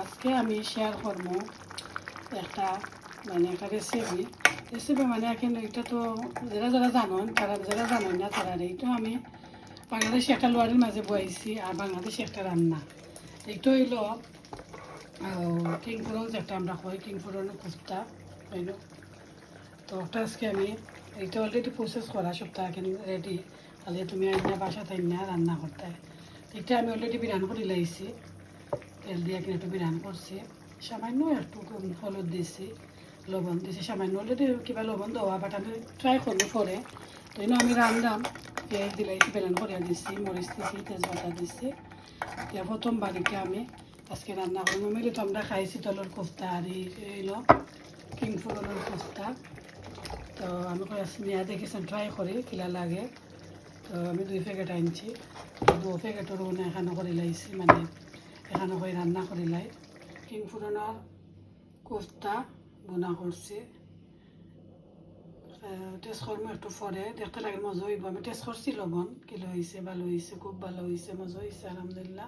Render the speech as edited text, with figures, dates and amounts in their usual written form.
আজকে আমি শেয়ার করবো একটা মানে একটা রেসিপি মানে এখন এটা তো যারা যারা জানেন তারা যারা জানেন না তারা এইটা আমি বাংলাদেশে একটা লোয়ারের মাঝে বইছি আর বাংলাদেশে একটা রান্না এইটা হইল কিং ফোরন যেটা আমরা কই কিং ফোরনের কুফতা হইল তো ওটা আজকে আমি এইটা অলরেডি প্রসেস করা সপ্তাহ এখন রেডি তাহলে তুমি আইনা বাসা তাই না রান্না করতে এটা আমি অলরেডি বিরান করে লাইছি তেল দিয়ে কিনে একটু বিরান করছি সামান্য একটু হলুদ দিয়েছি লবণ দিয়েছি সামান্য অলরেডি কিবা লবণ দেওয়া বাট আমি ট্রাই করবো পরে তো আমি রান্নাম পেঁয়াজ দিলাই বেলান করে দিচ্ছি মরিচ দিছি তেজপাতা দিচ্ছি এতিয়া প্রথম বাড়িতে আমি আজকে রান্না করবো মিলে তো আমরা খাইছি তলের কোফতা আর এইলো কিং ফোরনের কোফতা তো আমি নিয়ে দেখেছেন ট্রাই করি কিলা লাগে তো আমি 2 প্যাকেট আনছি 2 প্যাকেটের এখানে করে লাইছি মানে এখানে করে রান্না করে লাই কিং ফোরনের কোফতা বোনা করছি টেস্ট করবো একটু পরে দেখতে লাগে মজা হইব আমি টেস্ট করছি লবণ কিলো হয়েছে ভালো হয়েছে খুব ভালো হয়েছে মজা হয়েছে আলহামদুলিল্লাহ